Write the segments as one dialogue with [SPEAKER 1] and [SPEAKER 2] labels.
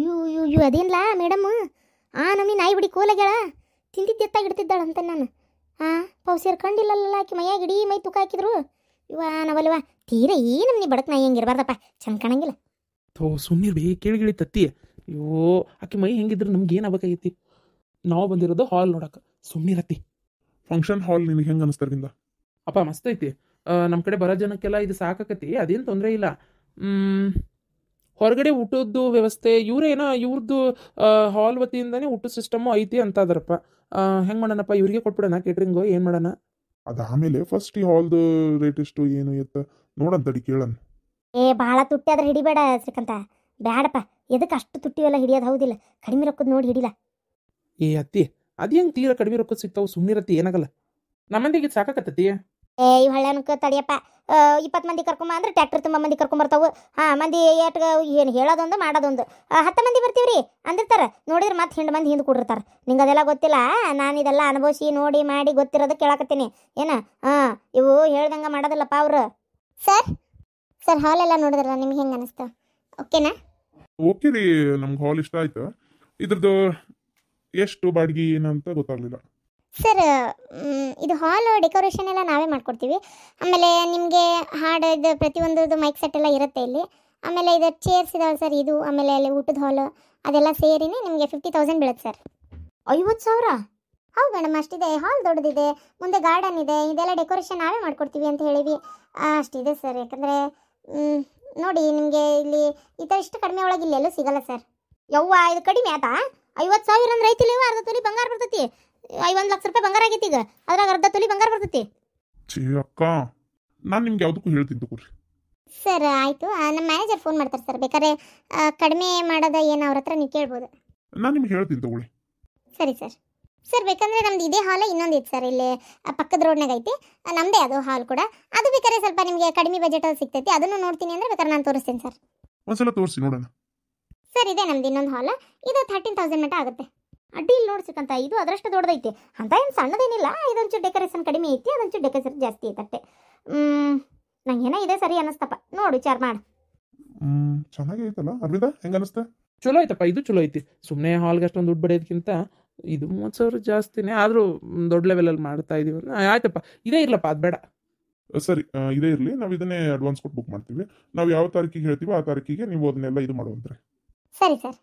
[SPEAKER 1] ಅಯ್ಯೋ ಅಯ್ಯೋ ಅಯ್ಯೋ ಅದೇನ್ಲ ಮೇಡಮ್ ನಮ್ಮಿ ನಾಯಿ ಬಿಡಿ ಕೋಲಾಗ್ಯಾಳ ತಿಂದಿದ್ದು ಎತ್ತಾಗಿ ಇಡ್ತಿದ್ದಾಳ ಅಂತ ನಾನು ಪೌ ಸೇರ್ಕೊಂಡಿಲ್ಲಲ್ಲ ಆಕಿ ಮೈಯಾಗ ಇಡೀ ಮೈ ತುಕ ಹಾಕಿದ್ರು ಇವ ನಾವಲ್ವ ತೀರ ನಮ್ನಿ ಬಡಕ್ ನಾಯಿ ಹಂಗಿರ್ಬಾರ್ದಪ್ಪ ಚಂದ ಕಾಣಂಗಿಲ್ಲ.
[SPEAKER 2] ಸುಮ್ಮನೆ ಕೇಳಿಗಿಳಿ ತತ್ತಿ. ಅಯ್ಯೋ ಆಕೆ ಮೈ ಹೆಂಗಿದ್ರು ನಮ್ಗೆ ಏನಾಗಬೇಕಾಗೈತಿ. ನಾವು ಬಂದಿರೋದು ಹಾಲ್ ನೋಡಕ್ಕೆ. ಸುಮ್ಮನಿರತ್ತಿ.
[SPEAKER 3] ಫಂಕ್ಷನ್ ಹಾಲ್ ನಿನಗೆ ಹೆಂಗೆ ಅನಿಸ್ತಾರಿಂದ?
[SPEAKER 2] ಅಪ್ಪ ಮಸ್ತ್ ಐತಿ. ನಮ್ಮ ಕಡೆ ಬರೋ ಜನಕ್ಕೆಲ್ಲ ಇದು ಸಾಕಾಕತಿ, ಅದೇನು ತೊಂದರೆ ಇಲ್ಲ. ಹೊರಗಡೆ ಊಟದ್ದು ವ್ಯವಸ್ಥೆ ಇವ್ರದ್ದು ಹಾಲ್ ವತಿಯಿಂದನೇ ಊಟದ ಸಿಸ್ಟಮು ಐತಿ ಅಂತ ಅದರಪ್ಪ. ಹೆಂಗೆ ಮಾಡೋಣಪ್ಪ, ಇವ್ರಿಗೆ ಕೊಟ್ಬಿಡೋಣ ಕೇಟ್ರಿಂಗು, ಏನು ಮಾಡೋಣ?
[SPEAKER 3] ಅದು ಆಮೇಲೆ ಫಸ್ಟ್ ಈ ಹಾಲ್ದು ರೇಟ್ ಎಷ್ಟು ಏನು ಎತ್ತ ನೋಡಂತಡಿ ಕೇಳೋಣ.
[SPEAKER 1] ಭಾಳ ತುಟ್ಟಿ ಆದ್ರೆ ಹಿಡಿಬೇಡ ಶ್ರೀಕಂತ, ಬ್ಯಾಡಪ್ಪ. ಎದಕ್ಕೆ ಅಷ್ಟು ತುಟ್ಟಿವೆಲ್ಲ ಹಿಡಿಯೋದು ಹೌದಿಲ್ಲ, ಕಡಿಮೆ ರೊಕ್ಕದ ನೋಡಿ ಹಿಡಿಲ.
[SPEAKER 2] ಅತ್ತಿ ಅದು ಹೆಂಗೆ ತೀರ ಕಡಿಮೆ ರೊಕ್ಕದ ಸಿಗ್ತಾವೆ, ಸುಮ್ಮನಿರತ್ತಿ, ಏನಾಗಲ್ಲ. ನಮ್ಮಂದಿಗೆ ಇದು ಸಾಕಾಕತ್ತತಿ.
[SPEAKER 1] ಇವು ಹಳ್ಳೆನಕ್ಕೆ ತಡಿಯಪ್ಪ. 20 ಮಂದಿ ಕರ್ಕೊಂಬ ಅಂದ್ರೆ ಟ್ಯಾಕ್ಟರ್ ತುಂಬ ಮಂದಿ ಕರ್ಕೊಂಬರ್ತಾವು. ಮಂದಿ ಏಟ್ಗ ಏನು ಹೇಳೋದೊಂದು ಮಾಡೋದೊಂದು. 10 ಮಂದಿ ಬರ್ತೀವ್ರಿ ಅಂದಿರ್ತಾರೆ, ನೋಡಿದ್ರೆ ಮತ್ತೆ ಹಿಂಡು ಮಂದಿ ಹಿಂದೆ ಕೂಡಿರ್ತಾರೆ. ನಿಂಗೆ ಅದೆಲ್ಲ ಗೊತ್ತಿಲ್ಲ, ನಾನು ಇದೆಲ್ಲ ಅನುಭವಿಸಿ ನೋಡಿ ಮಾಡಿ ಗೊತ್ತಿರೋದು ಕೇಳಾಕತ್ತೀನಿ ಏನ. ಇವು ಹೇಳ್ದಂಗೆ ಮಾಡೋದಿಲ್ಲಪ್ಪ ಅವರು. ಸರ್ ಹಾಲೆಲ್ಲ ನೋಡಿದ್ರಲ್ಲ, ನಿಮ್ಗೆ ಹೆಂಗೆ ಅನಿಸ್ತು? ಓಕೆನಾ?
[SPEAKER 3] ಓಕೆ ರೀ, ನಮ್ಗೆ ಹಾಲ್ ಇಷ್ಟ ಆಯ್ತು. ಇದ್ರದ್ದು ಎಷ್ಟು ಬಾಡಿಗೆ ಏನಂತ ಗೊತ್ತಾಗಲಿಲ್ಲ
[SPEAKER 1] ಸರ್. ಇದು ಹಾಲ್ ಡೆಕೋರೇಷನ್ ಎಲ್ಲ ನಾವೇ ಮಾಡ್ಕೊಡ್ತೀವಿ. ಆಮೇಲೆ ನಿಮಗೆ ಹಾಡೋದು ಪ್ರತಿಯೊಂದು ಮೈಕ್ ಸೆಟ್ ಎಲ್ಲ ಇರುತ್ತೆ ಇಲ್ಲಿ. ಆಮೇಲೆ ಇದು ಚೇರ್ಸ್ ಇದಾವೆ ಸರ್, ಇದು ಆಮೇಲೆ ಅಲ್ಲಿ ಊಟದ ಹಾಲು ಅದೆಲ್ಲ ಸೇರಿನೇ ನಿಮಗೆ 50,000 ಬೀಳುತ್ತೆ ಸರ್. 50,000? ಹೌದು ಮೇಡಮ್, ಅಷ್ಟಿದೆ. ಹಾಲ್ ದೊಡ್ಡದಿದೆ, ಮುಂದೆ ಗಾರ್ಡನ್ ಇದೆ, ಇದೆಲ್ಲ ಡೆಕೋರೇಷನ್ ನಾವೇ ಮಾಡ್ಕೊಡ್ತೀವಿ ಅಂತ ಹೇಳಿವಿ. ಅಷ್ಟಿದೆ ಸರ್. ಯಾಕಂದರೆ ನೋಡಿ, ನಿಮಗೆ ಇಲ್ಲಿ ಈ ಥರ ಇಷ್ಟು ಕಡಿಮೆ ಒಳಗೆ ಇಲ್ಲಿ ಎಲ್ಲೂ ಸಿಗಲ್ಲ ಸರ್. ಯವ್ವ, ಇದು ಕಡಿಮೆ ಆಯ್ತಾ? 50,000 ಅಂದ್ರೆ ಐತಿಲ್ಲ, ಅರ್ಧ ತೊಲಿ ಬಂಗಾರ ಬರ್ತೈತಿ. 1 ಲಕ್ಷ ರೂಪಾಯಿ ಬಂಗಾರ ಆಗೈತಿ ಈಗ, ಅದ್ರಾಗ ಅರ್ಧ ತೊಲಿ ಬಂಗಾರ ಬರ್ತೈತಿ.
[SPEAKER 3] ಅಕ್ಕ, ನಾನು ನಿಮ್ಗೆ ಯಾವುದಕ್ಕೂ ಹೇಳ್ತೀನಿ ತಗೋರಿ
[SPEAKER 1] ಸರ್. ಆಯಿತು, ನಮ್ಮ ಮ್ಯಾನೇಜರ್ ಫೋನ್ ಮಾಡ್ತಾರೆ ಸರ್, ಬೇಕಾದ್ರೆ ಕಡಿಮೆ ಮಾಡೋದ ಏನು ಅವ್ರ ಹತ್ರ ನೀವು ಕೇಳ್ಬೋದು.
[SPEAKER 3] ನಾನು ನಿಮ್ಗೆ ಹೇಳ್ತೀನಿ ತಗೊಳ್ಳಿ.
[SPEAKER 1] ಸರಿ ಸರ್. ಸರ್ ಬೇಕಂದ್ರೆ ನಮ್ದು ಇದೇ ಹಾಲ್ ಇನ್ನೊಂದು ಇತ್ತು ಸರ್, ಇಲ್ಲಿ ಪಕ್ಕದ ರೋಡ್ನಾಗ ಐತಿ, ನಮ್ಮದೇ ಅದು ಹಾಲ್ ಕೂಡ. ಅದು ಬೇಕಾದ್ರೆ ಸ್ವಲ್ಪ ನಿಮಗೆ ಕಡಿಮೆ ಬಜೆಟಲ್ಲಿ ಸಿಗ್ತೈತಿ, ಅದನ್ನು ನೋಡ್ತೀನಿ ಅಂದರೆ ಬೇಕಾದ್ರೆ ನಾನು ತೋರಿಸ್ತೀನಿ ಸರ್.
[SPEAKER 3] ಒಂದ್ಸಲ ತೋರಿಸಿ ನೋಡೋಣ.
[SPEAKER 1] ಸರ್ ಇದೆ ನಮ್ದು ಇನ್ನೊಂದು ಹಾಲ್, ಇದು 13,000 ಮಟ್ಟ ಆಗುತ್ತೆ. ಅಡ್ಡಿ ಇಲ್ಲಿ ನೋಡ್ಸಿಕಂತ, ಇದು ಅದರಷ್ಟು ದೊಡ್ಡದೈತಿ ಅಂತ, ಏನು ಸಣ್ಣದೇನಿಲ್ಲ. ಇದೊಂಚೂರು ಡೆಕೋರೇಷನ್ ಕಡಿಮೆ ಐತಿ, ಅದೊಂಚೂರು ಡೆಕೋರೇಷನ್ ಜಾಸ್ತಿ ಐತೆ ಅಷ್ಟೇ. ನಂಗೇನೋ ಇದೆ ಸರಿ ಅನ್ನಿಸ್ತಪ್ಪ, ನೋಡಿ ವಿಚಾರ ಮಾಡಿ.
[SPEAKER 3] ಚೆನ್ನಾಗಿ ಐತಲ್ಲ ಅರವಿಂದ, ಹೆಂಗೆ ಅನಿಸ್ತಾ?
[SPEAKER 2] ಚಲೋ ಐತಪ್ಪ, ಇದು ಚಲೋ ಐತಿ. ಸುಮ್ಮನೆ ಹಾಲ್ಗೆ ಅಷ್ಟೊಂದು ದುಡ್ಡು ಬಡಿಯೋದಕ್ಕಿಂತ ಇದು 30,000 ಜಾಸ್ತಿನೇ, ಆದರೂ ದೊಡ್ಡ ಲೆವೆಲಲ್ಲಿ ಮಾಡ್ತಾ ಇದೀವಿ. ಆಯ್ತಪ್ಪ, ಇದೇ ಇರ್ಲಪ್ಪ, ಅದು ಬೇಡ.
[SPEAKER 3] ಸರಿ, ಇದೇ ಇರಲಿ. ನಾವು ಇದನ್ನೇ ಅಡ್ವಾನ್ಸ್ ಕೊಟ್ಟು ಬುಕ್ ಮಾಡ್ತೀವಿ. ನಾವು ಯಾವ ತಾರೀಕಿಗೆ ಹೇಳ್ತೀವಿ ಆ ತಾರೀಕಿಗೆ ನೀವು ಅದನ್ನೆಲ್ಲ ಇದು ಮಾಡುವಂತ್ರೆ.
[SPEAKER 1] ಸರಿ ಸರ್.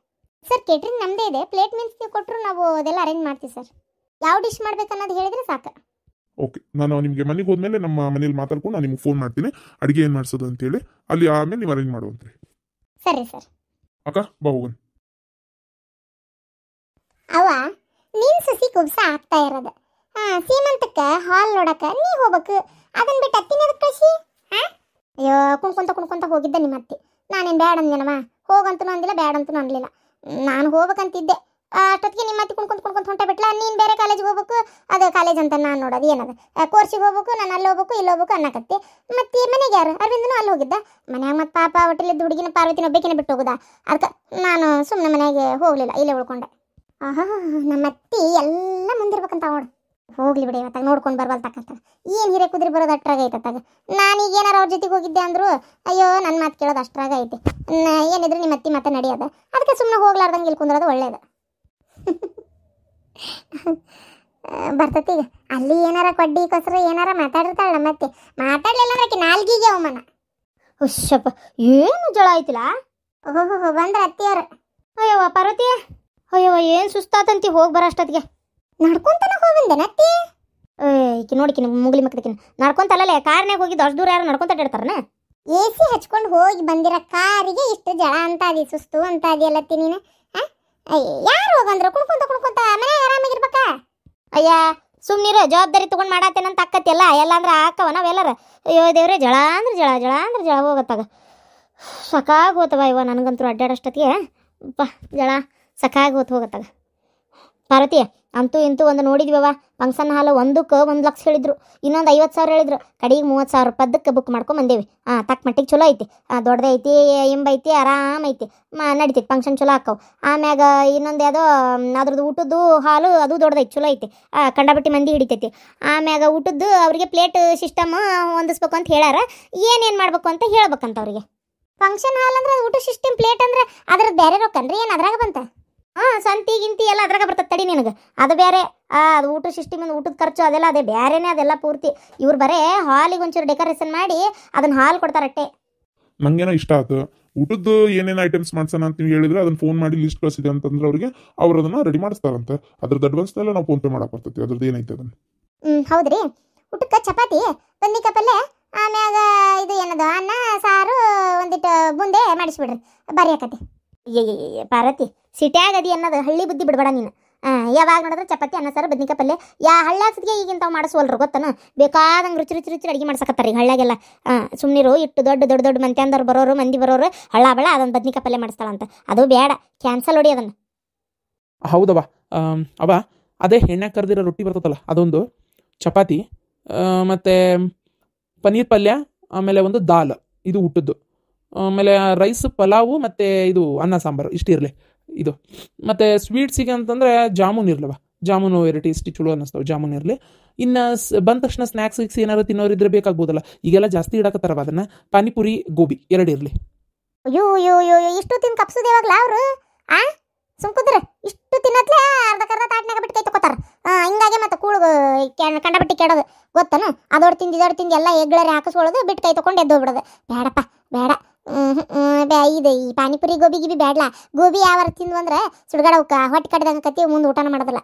[SPEAKER 1] ಸರ್ ಕೇಟ್ರಿಂಗ್ ನಮ್ಮದೇ ಇದೆ, ಪ್ಲೇಟ್ ಮೀನ್ಸ್ ನೀವು ಕೊಟ್ಟರು ನಾವು ಅದೆಲ್ಲ ಅರೇಂಜ್ ಮಾಡ್ತೀವಿ ಸರ್. ಯಾವ ಡಿಶ್ ಮಾಡ್ಬೇಕನ್ನೋದು ಹೇಳಿದ್ರೆ ಸಾಕು.
[SPEAKER 3] ಓಕೆ, ನಾನು ನಿಮಗೆ ಮನೆಗೆ ಹೋದ್ಮೇಲೆ ನಮ್ಮ ಮನೇಲಿ ಮಾತಾಡ್ಕೊಂಡು ನಾನು ನಿಮ್ಗೆ ಫೋನ್ ಮಾಡ್ತೀನಿ, ಅಡುಗೆ ಏನು ಮಾಡಿಸೋದು ಅಂತೇಳಿ. ಅಲ್ಲಿ ಆಮೇಲೆ ನೀವು ಅರೇಂಜ್ ಮಾಡುವಂತ್ರಿ.
[SPEAKER 1] ಸರಿ ಸರ್.
[SPEAKER 3] ಅಕ್ಕ ಬಾ ಹೋಗೋಣ.
[SPEAKER 1] ಅವ್ವ, ನೀನು ಸಸಿ ಕುಬ್ಸ ಆಗ್ತಾ ಇರೋದು ಸೀಮಂತಕ್ಕೆ ಹಾಲ್ ನೋಡಕ್ಕೆ ನೀ ಹೋಗ್ಬೇಕು, ಅದನ್ನ ಬಿಟ್ಟು ಅತ್ತಿನ ಅದಕ್ಕೆ ಕಳಿಸಿ. ಅಯ್ಯೋ, ಕುಣ್ಕೊಂತ ಹೋಗಿದ್ದೆ ನಿಮ್ಮ ಅತ್ತಿ. ನಾನೇನು ಬ್ಯಾಡ ಅಂದೇನಮ್ಮ, ಹೋಗಂತೂ ಅಂದಿಲ್ಲ, ಬ್ಯಾಡ ಅಂತೂ ಅನ್ಲಿಲ್ಲ. ನಾನು ಹೋಗ್ಬೇಕಂತಿದ್ದೆ, ಅಷ್ಟೊತ್ತಿಗೆ ನಿಮ್ಮ ಅತ್ತಿ ಕುಣ್ಕೊಂತ ಹೊಂಟೆ ಬಿಟ್ಲ. ನೀನು ಬೇರೆ ಕಾಲೇಜಿಗೆ ಹೋಗ್ಬೇಕು, ಅದು ಕಾಲೇಜ್ ಅಂತ ನಾನು ನೋಡೋದು ಏನದು, ಕೋರ್ಸಿಗೆ ಹೋಗ್ಬೇಕು, ನಾನು ಅಲ್ಲಿ ಹೋಗ್ಬೇಕು ಇಲ್ಲಿ ಹೋಗ್ಬೇಕು ಅನ್ನಕತ್ತಿ. ಮತ್ತೆ ಮನೆಗೆ ಯಾರು? ಅರವಿಂದನು ಅಲ್ಲಿ ಹೋಗಿದ್ದ. ಮನ್ಯಾಗ ಮತ್ತೆ ಪಾಪ ಹೋಟೆಲಿದ್ದು ಹುಡುಗಿನ ಪಾರ್ವತಿನ ಒಬ್ಬಕಿನ ಬಿಟ್ಟು ಹೋಗುದಾ, ಅದಕ್ಕೆ ನಾನು ಸುಮ್ಮನೆ ಮನೆಗೆ ಹೋಗಲಿಲ್ಲ, ಇಲ್ಲೇ ಉಳ್ಕೊಂಡೆ. ನಮ್ಮ ಅತ್ತಿ ಎಲ್ಲ ಮುಂದಿರ್ಬೇಕಂತ ನೋಡು. ಹೋಗ್ಲಿ ಬಿಡಿ, ಇವತ್ತಾಗ ನೋಡ್ಕೊಂಡು ಬರ್ಬಲ್ತಕ್ಕಂತ ಏನು ಹಿರೇ ಕುದುರೆ ಬರೋದು ಅಷ್ಟ್ರಾಗ ಐತತ್ತಾಗ. ನಾನೀಗ ಏನಾರ ಅವ್ರ ಜೊತೆಗೆ ಹೋಗಿದ್ದೆ ಅಂದರು ಅಯ್ಯೋ ನನ್ನ ಮಾತು ಕೇಳೋದು ಅಷ್ಟ್ರಾಗ ಐತಿ. ಏನಿದ್ರು ನಿಮ್ಮ ಅತ್ತಿ ಮತ್ತೆ ನಡೆಯೋದು, ಅದಕ್ಕೆ ಸುಮ್ಮನೆ ಹೋಗ್ಲಾರ್ದಂಗೆ ಇಲ್ಲಿ ಕುಂದ್ರೋದು ಒಳ್ಳೇದು. ಬರ್ತೈತಿ ಈಗ ಅಲ್ಲಿ ಏನಾರ ಕೊಡ್ಡಿ ಕೊಸರು ಏನಾರ ಮಾತಾಡಿರ್ತಾಳ ನಮ್ಮ ಅತ್ತಿ. ಮಾತಾಡ್ಲಿಲ್ಲ ಅಂದ್ರೆ ನಾಲ್ಗಿಗೆ ಅವಮಾನ. ಹುಷಪ್ಪ, ಏನು ಜಳ ಆಯ್ತಿಲ್ಲ. ಓಹೋ ಬಂದ್ರೆ ಅತ್ತಿಯವ್ರು. ಅಯ್ಯವ್ವ ಪಾರ್ವತಿ, ಅಯ್ಯವ್ವ ಏನು ಸುಸ್ತಾತಂತಿ, ಹೋಗಿ ಬರೋ ಅಷ್ಟೊತ್ತಿಗೆ. ನಡ್ಕೊಂತಾನ ಹೋಗಿಂದೇನ ಅತ್ತಿ? ಈಕಿ ನೋಡಿಕಿನ ಮುಗ್ಲಿ ಮಕ್ಕದಕಿನ ನಡ್ಕೊಂತಲ್ಲೇ, ಕಾರ್ನಾಗ ಹೋಗಿದ್ದು ಅಷ್ಟು ದೂರ ಯಾರು ನಡ್ಕೊಂತ ಇಡ್ತಾರನ? AC ಹಚ್ಕೊಂಡು ಹೋಗಿ ಬಂದಿರೋ ಕಾರಿಗೆ ಇಷ್ಟು ಜಳ ಅಂತ ಅದಿ, ಸುಸ್ತು ಅಂತ ಅದಿಯಲ್ಲತ್ತಿ ನೀನು. ಯಾರು ಹೋಗಂದ್ರು ಕುಣ್ಕೊಂತ ಮನೆಯಾಗ ಆರಾಮಾಗಿರ್ಬೇಕ. ಅಯ್ಯ ಸುಮ್ಮನಿರು, ಜವಾಬ್ದಾರಿ ತೊಗೊಂಡು ಮಾಡತ್ತೇನಂತ ಅಕ್ಕತ್ತಿಲ್ಲ, ಎಲ್ಲ ಅಂದ್ರೆ ಹಾಕವ ನಾವೆಲ್ಲರ. ಅಯ್ಯೋ ದೇವ್ರೆ, ಜಳ ಅಂದ್ರೆ ಜಳ ಹೋಗತ್ತಾಗ ಸಕಾಗಿ ಹೋತವ. ಇವ ನನಗಂತೂ ಅಡ್ಡಾಡಷ್ಟೊತ್ತಿಗೆ ಜಳ ಸಕಾಗಿ ಹೋಗತ್ತಾಗ. ಪಾರ್ವತಿ, ಅಂತೂ ಇಂತೂ ಒಂದು ನೋಡಿದ್ವವ, ಫಂಕ್ಷನ್ ಹಾಲು ಒಂದಕ್ಕೆ 1 ಲಕ್ಷ ಹೇಳಿದ್ರು, ಇನ್ನೊಂದು 50,000 ಹೇಳಿದ್ರು, ಕಡೆಗೆ 30,000 ರೂಪಾಯಿದಕ್ಕೆ ಬುಕ್ ಮಾಡ್ಕೊಂಡು ಬಂದೇವಿ. ತಕ್ಕ ಮಟ್ಟಿಗೆ ಚಲೋ ಐತಿ, ದೊಡ್ಡದೇ ಐತಿ, ಎಂಬೈತಿ, ಆರಾಮ ಐತಿ, ನಡಿತೈತಿ, ಫಂಕ್ಷನ್ ಚಲೋ ಹಾಕವು. ಆಮ್ಯಾಗ ಇನ್ನೊಂದು ಯಾವುದೋ ಅದ್ರದ್ದು ಊಟದ್ದು ಹಾಲು ಅದು ದೊಡ್ಡದೈತಿ, ಚಲೋ ಐತಿ, ಕಂಡಪಟ್ಟಿ ಮಂದಿ ಹಿಡಿತೈತಿ. ಆಮ್ಯಾಗ ಊಟದ್ದು ಅವರಿಗೆ ಪ್ಲೇಟ್ ಸಿಸ್ಟಮ್ ಹೊಂದಿಸ್ಬೇಕು ಅಂತ ಹೇಳ್ಯಾರ, ಏನೇನು ಮಾಡ್ಬೇಕು ಅಂತ ಹೇಳ್ಬೇಕಂತ ಅವ್ರಿಗೆ. ಫಂಕ್ಷನ್ ಹಾಲ್ ಅಂದ್ರೆ ಊಟ ಸಿಸ್ಟಮ್ ಪ್ಲೇಟ್ ಅಂದ್ರೆ ಅದ್ರದ್ದು ಬೇರೆ ರೊಕ್ಕನ್ರಿ ಏನು ಅದ್ರಾಗ ಬಂತ ಸಂತಿ ಗಿಂತಿ ಎಲ್ಲ ಅದ್ರಾಗ ಬರ್ತದೆ ತಡಿ ನಿನಗೆ ಅದು ಬೇರೆ ಅದು ಊಟ ಸಿಸ್ಟಮ್ ಊಟದ ಖರ್ಚು ಅದೆಲ್ಲ ಅದೇ ಬೇರೆನೇ ಅದೆಲ್ಲ ಪೂರ್ತಿ ಇವ್ರು ಬರೇ ಹಾಲಿಗೆ ಒಂಚೂರು ಡೆಕೋರೇಷನ್ ಮಾಡಿ ಅದನ್ನ ಹಾಲು ಕೊಡ್ತಾರಟ್ಟೆ.
[SPEAKER 3] ನಂಗೇನೋ ಇಷ್ಟ ಆಯ್ತು. ಊಟದ್ದು ಏನೇನು ಐಟಮ್ಸ್ ಮಾಡ್ಸೋಣ ಅಂತ ನೀವು ಹೇಳಿದ್ರೆ ಅದನ್ನ ಫೋನ್ ಮಾಡಿ ಲಿಸ್ಟ್ ಕಳಿಸಿದೆ ಅಂತಂದ್ರೆ ಅವ್ರಿಗೆ ಅವ್ರು ಅದನ್ನ ರೆಡಿ ಮಾಡಿಸ್ತಾರಂತೆ. ಅದ್ರದ್ದು ಅಡ್ವಾನ್ಸ್ನೆಲ್ಲ ನಾವು ಫೋನ್ ಪೇ ಮಾಡಕ್ಕೆ ಬರ್ತೈತಿ. ಅದ್ರದ್ದು ಏನೈತೆ ಅದನ್ನ
[SPEAKER 1] ಹೌದ್ರಿ. ಊಟಕ್ಕೆ ಚಪಾತಿ ಬದ್ನಿಕಾಯಿ ಪಲ್ಯ ಆಮ್ಯಾಗ ಇದು ಏನದು ಅನ್ನ ಸಾರು ಒಂದಿಟ್ಟು ಬುಂದೆ ಮಾಡಿಸ್ಬಿಡ್ರಿ ಬರೀ ಆಕತಿ. ಪಾರ್ವತಿ ಸಿಟ್ಯಾಗ ಅದಿ ಅನ್ನೋದು ಹಳ್ಳಿ ಬುದ್ಧಿ ಬಿಡ್ಬೇಡ ನೀನು. ಯಾವಾಗ ನೋಡಿದ್ರೆ ಚಪಾತಿ ಅನ್ನ ಸಾರು ಬದ್ನಿಕಾಯಿ ಪಲ್ಯ ಹಳ್ಳ್ಯಾಗ ಈಗಿಂತಾವ್ ಮಾಡಿಸ್ವಲ್ರು ಗೊತ್ತನ. ಬೇಕಾದಂಗೆ ರುಚಿ ರುಚಿ ರುಚಿ ಅಡುಗೆ ಮಾಡ್ಸಕತ್ತಾರೆ ಈಗ ಹಳ್ಳ್ಯಾಗೆಲ್ಲ. ಸುಮ್ಮನಿರು ಇಟ್ಟು ದೊಡ್ಡ ದೊಡ್ಡ ದೊಡ್ಡ ಮಂತ್ಯಾಂದವ್ರು ಬರೋರು ಮಂದಿ ಬರೋರು ಹಳ್ಳ ಬಳ ಅದೊಂದು ಬದ್ನಿಕಾಯಿ ಪಲ್ಯ ಮಾಡಿಸ್ತಾಳಂತ. ಅದು ಬೇಡ, ಕ್ಯಾನ್ಸಲ್ ಹೊಡಿ ಅದನ್ನು.
[SPEAKER 2] ಹೌದವ ಅವ ಅದೇ ಎಣ್ಣೆ ಕರೆದಿರೋ ರೊಟ್ಟಿ ಬರ್ತದಲ್ಲ ಅದೊಂದು, ಚಪಾತಿ ಮತ್ತು ಪನ್ನೀರ್ ಪಲ್ಯ, ಆಮೇಲೆ ಒಂದು ದಾಲ್ ಇದು ಊಟದ್ದು, ಆಮೇಲೆ ರೈಸ್ ಪಲಾವು ಮತ್ತು ಇದು ಅನ್ನ ಸಾಂಬಾರು ಇಷ್ಟು ಇರಲಿ ಇದು. ಮತ್ತು ಸ್ವೀಟ್ಸಿಗೆ ಅಂತಂದರೆ ಜಾಮೂನ್ ಇರಲವ, ಜಾಮೂನು ವೆರೈಟಿ ಇಷ್ಟು ಚಲೋ ಅನ್ನಿಸ್ತಾವೆ, ಜಾಮೂನ್ ಇರಲಿ. ಇನ್ನು ಬಂದ ತಕ್ಷಣ ಸ್ನ್ಯಾಕ್ಸ್ ಗಿಕ್ಸ್ ಏನಾರು ತಿನ್ನೋರಿದ್ರೆ ಬೇಕಾಗ್ಬೋದಲ್ಲ, ಈಗೆಲ್ಲ ಜಾಸ್ತಿ ಇಡಕತ್ತಾರವ ಅದನ್ನು. ಪಾನಿಪುರಿ ಗೋಬಿ 2 ಇರಲಿ.
[SPEAKER 1] ಅಯ್ಯೋ ಅಯ್ಯೋ ಅಯ್ಯೋ ಇಷ್ಟು ತಿನ್ ಕಪ್ಸೋದು ಯಾವಾಗಲ ಅವರು ಸುಮ್ಕುದ್ರೆ ಇಷ್ಟು ತಿನ್ನತ್ಲೆ ಅರ್ಧಕ್ಕರ್ಧ ತಾಟ್ನಾಗ ಬಿಟ್ಟು ಕೈ ತಗೋತಾರ. ಹಿಂಗಾಗಿ ಮತ್ತೆ ಕೂಳು ಕಂಡಬಟ್ಟಿ ಕೆಡೋದು ಗೊತ್ತನು. ಅದೊಡ್ ತಿಂದು ಎಲ್ಲ ಎಗ್ಳರಿ ಹಾಕಿಸ್ಕೊಳ್ಳೋದು ಬಿಟ್ಟು ಕೈ ತೊಗೊಂಡು ಎದ್ದೋಗ್ಬಿಡೋದು. ಬೇಡಪ್ಪ ಬೇಡ. ಇದು ಈ ಪಾನಿಪುರಿ ಗೋಬಿ ಗಿಬಿ ಬೇಡಲ್ಲ. ಗೋಬಿ ಯಾವಾರ ತಿಂದು ಅಂದ್ರೆ ಸುಡ್ಗಾಡ ಹೊಟ್ಟೆ ಕಡ್ದಂಗೆ ಕತ್ತಿ ಮುಂದೆ ಊಟನ ಮಾಡೋದಿಲ್ಲ.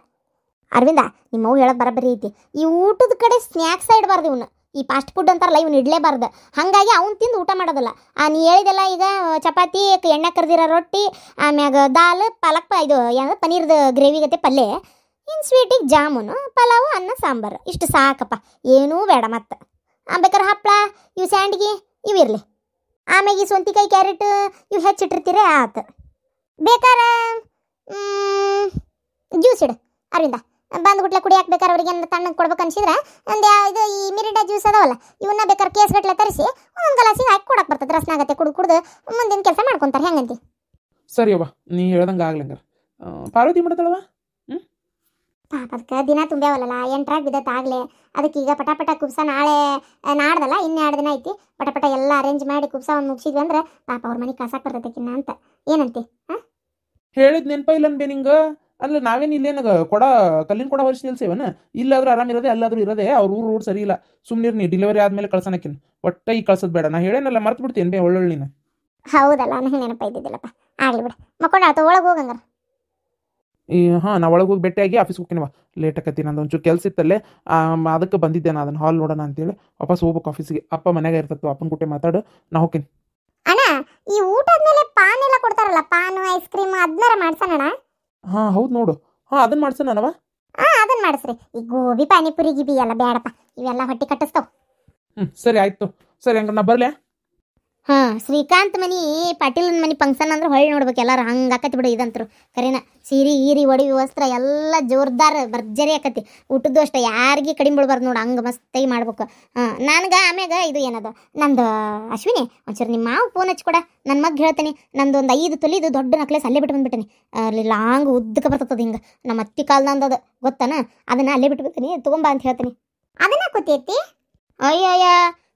[SPEAKER 1] ಅರವಿಂದ ನಿಮ್ಮವು ಹೇಳೋದು ಬರಬರಿ ಐತಿ. ಈ ಊಟದ ಕಡೆ ಸ್ನ್ಯಾಕ್ಸ್ ಇಡಬಾರ್ದು ಇವನು. ಈ ಫಾಸ್ಟ್ ಫುಡ್ ಅಂತಾರಲ್ಲ ಇವನು ಇಡಲೇಬಾರ್ದು. ಹಾಗಾಗಿ ಅವ್ನು ತಿಂದು ಊಟ ಮಾಡೋದಿಲ್ಲ. ನೀ ಹೇಳಿದೆಲ್ಲ ಈಗ ಚಪಾತಿ, ಎಣ್ಣೆ ಕರ್ದಿರೋ ರೊಟ್ಟಿ, ಆಮ್ಯಾಗ ದಾಲ್, ಪಾಲಕ್ ಇದು ಏನಂದ್ರೆ ಪನ್ನೀರ್ದು ಗ್ರೇವಿ ಗತೆ ಪಲ್ಯ, ಇನ್ನು ಸ್ವೀಟಿಗೆ ಜಾಮೂನು, ಪಲಾವು, ಅನ್ನ ಸಾಂಬಾರು ಇಷ್ಟು ಸಾಕಪ್ಪ, ಏನೂ ಬೇಡ. ಮತ್ತು ಬೇಕಾರೆ ಹಪ್ಪಳ, ಇವು ಸ್ಯಾಂಡ್ಗಿ ಇವು ಇರಲಿ. ಆಮ್ಯಾಗ ಈ ಸೊಂತಿಕಾಯಿ ಕ್ಯಾರೆಟ್ ಇವು ಹೆಚ್ಚಿಟ್ಟಿರ್ತೀರಿ ಆತು. ಬೇಕಾರೆ ಜ್ಯೂಸ್ ಇಡು ಅರವಿಂದ. ಬಂದ್ಬಿಟ್ಲೆ ಕುಡಿಯಾಕೆ ಬೇಕಾರೆ ಅವ್ರಿಗೆ ಏನು ತಣ್ಣಗೆ ಕೊಡ್ಬೇಕು ಅನ್ಸಿದ್ರೆ ಒಂದು ಇದು ಈ ಮಿರಿಂಡಾ ಜ್ಯೂಸ್ ಅದಾವಲ್ಲ ಇವನ್ನ ಬೇಕಾದ್ರೆ ಕೇಸ್ಗಟ್ಲೆ ತರಿಸಿ ಒಂದು ಗಲಾಸಿಗೆ ಹಾಕಿ ಕೊಡಕ್ಕೆ ಬರ್ತದೆ. ರಸನಾಗತ್ತೆ ಕುಡ್ದು ಮುಂದಿನ ಕೆಲಸ ಮಾಡ್ಕೊತಾರೆ. ಹೆಂಗಂತಿ?
[SPEAKER 2] ಸರಿ ಅವ್ವ, ನೀ ಹೇಳ್ದಂಗೆ ಆಗ್ಲಂಗಾರ. ಪಾರ್ವತಿ ಮಾಡ್ತಾಳವ?
[SPEAKER 1] ಪಾಪ ಅದಕ್ಕೆ ದಿನ ತುಂಬ್ಯಾವಲ್ಲ, 8ರಾಗ ಬಿದ್ದತ್ತೆ ಆಗಲೇ. ಅದಕ್ಕೆ ಈಗ ಪಟಾಪಟ ಕುಬ್ಸ ನಾಡ್ದಲ್ಲ, 2 ದಿನ ಐತಿ. ಪಟಪಟ ಎಲ್ಲ ಅರೇಂಜ್ ಮಾಡಿ ಕುಬ್ಸ ಒಂದು ಮುಗಿಸಿದ್ವಿ ಅಂದ್ರೆ ಪಾಪ ಅವ್ರ ಮನೆಗೆ ಕಳ್ಸಕ್ಕೆ ಬರ್ತೈತೆಕಿನ್ನ ಅಂತ. ಏನಂತಿ?
[SPEAKER 2] ಹೇಳಿದ್ ನೆನಪ ಇಲ್ಲ ಅನ್ಬೇ ನಿಂಗೆ. ಅಲ್ಲ ನಾವೇನು ಇಲ್ಲೇನಾಗ ಕಲ್ಲಿನ ಕೊಡ ಹೊರಿಸಿ ನಿಲ್ಸೇವನ? ಇಲ್ಲಾದ್ರೂ ಆರಾಮಿರೋದೆ, ಅಲ್ಲಾದ್ರೂ ಇರೋದೆ. ಅವ್ರ ರೋಡ್ ಸರಿ ಇಲ್ಲ. ಸುಮ್ಮನಿರ್ ನೀ ಡೆಲಿವರಿ ಆದ್ಮೇಲೆ ಕಳ್ಸನಕ್ಕಿನ್ ಒಟ್ಟ ಈಗ ಕಳ್ಸೋದು ಬೇಡ. ನಾ ಹೇಳೇನಲ್ಲ ಮರ್ತು ಬಿಡ್ತೀನಿ ಬೇ ಒಳ್ಳೊಳ್ಳಿನ.
[SPEAKER 1] ಹೌದಲ್ಲ, ನಂಗೆ ನೆನಪ ಇದ್ದಿದ್ದಿಲ್ಲಪ್ಪ. ಆಗ್ಲಿ ಬಿಡ, ಮಕ್ಕೊಂಡ ಆತ ಒಳಗೆ ಹೋಗಂಗಾರ.
[SPEAKER 2] ನಾ ಒಳಗೆ ಹೋಗಿ ಭೇಟಿಯಾಗಿ ಆಫೀಸ್ಗೆ ಹೋಗ್ತೀನವ. ಲೇಟ್ ಆಕತಿ, ನಂದು ಒಂಚೂರು ಕೆಲಸ ಇತ್ತಲ್ಲೇ. ಅದಕ್ಕೆ ಬಂದಿದ್ದೆ ನಾ ಅದನ್ನ ಹಾಲ್ ನೋಡೋಣ ಅಂತೇಳಿ. ವಾಪಸ್ ಹೋಗ್ಬೇಕು ಆಫೀಸಿಗೆ. ಅಪ್ಪ ಮನೆಗೆ ಇರ್ತತ್ತು, ಅಪ್ಪನ ಕುಟ್ಟೆ ಮಾತಾಡು, ನಾ ಹೋಗ್ತೀನಿ.
[SPEAKER 1] ಅಣ್ಣ, ಈ ಊಟದ್ಮೇಲೆ ಪಾನ್ ಎಲ್ಲ ಕೊಡ್ತಾರಲ್ಲ, ಪಾನು ಐಸ್ ಕ್ರೀಮ್ ಅದನ್ನಾರ ಮಾಡ್ಸೋಣ.
[SPEAKER 2] ಹೌದು ನೋಡು. ಅದನ್ನ ಮಾಡ್ಸೋಣವ.
[SPEAKER 1] ಅದನ್ನ ಮಾಡಿಸ್ರಿ. ಈ ಗೋಬಿ ಪಾನಿಪುರಿ ಗಿಬಿ ಎಲ್ಲ ಬೇಡಪ್ಪ, ಇವೆಲ್ಲ ಹೊಟ್ಟೆ ಕಟ್ಟಿಸ್ತಾವ.
[SPEAKER 2] ಸರಿ ಆಯ್ತು. ಸರಿ ಹಂಗ ನಾ ಬರ್ಲೆ.
[SPEAKER 1] ಶ್ರೀಕಾಂತ್ ಮನಿ ಪಾಟೀಲನ ಮನಿ ಫಂಕ್ಷನ್ ಅಂದ್ರೆ ಹೊಳ್ಳಿ ನೋಡ್ಬೇಕು ಎಲ್ಲಾರು. ಹಂಗೆ ಆಕತಿ ಬಿಡು ಇದಂತರು ಕರೆನ. ಸೀರೆ ಈರಿ ಒಡವಿ ವಸ್ತ್ರ ಎಲ್ಲ ಜೋರ್ದಾರ್ ಭರ್ಜರಿ ಆಕತಿ. ಊಟದ್ದು ಅಷ್ಟೇ ಯಾರಿಗೆ ಕಡಿಮೆ ಬಿಡ್ಬಾರ್ದು ನೋಡು, ಹಂಗೆ ಮಸ್ತಾಗಿ ಮಾಡ್ಬೇಕು. ನನಗೆ ಆಮ್ಯಾಗ ಇದು ಏನದು ನಂದು ಅಶ್ವಿನಿ, ಒಂಚೂರು ನಿಮ್ಮ ಮಾವು ಫೋನ್ ಹಚ್ಕೊಡ. ನನ್ನ ಮಗ್ ಹೇಳ್ತೀನಿ, ನಂದು ಒಂದು 5 ತೊಲಿದು ದೊಡ್ಡ ನಕ್ಲೆಸ್ ಅಲ್ಲೇ ಬಿಟ್ಟು ಬಂದ್ಬಿಟ್ಟಿನಿ. ಅಲ್ಲಿ ಲಾಂಗ್ ಉದ್ದಕ್ಕೆ ಬರ್ತದ ಹಿಂಗೆ, ನಮ್ಮ ಅತ್ತಿ ಕಾಲ್ದಂದು ಅದು ಗೊತ್ತಾನ. ಅದನ್ನ ಅಲ್ಲೇ ಬಿಟ್ಬಿಡ್ತೀನಿ, ತೊಗೊಂಬ ಅಂತ ಹೇಳ್ತೀನಿ. ಅದನ್ನ ಕೂತೈತಿ. ಅಯ್ಯಯ್ಯ,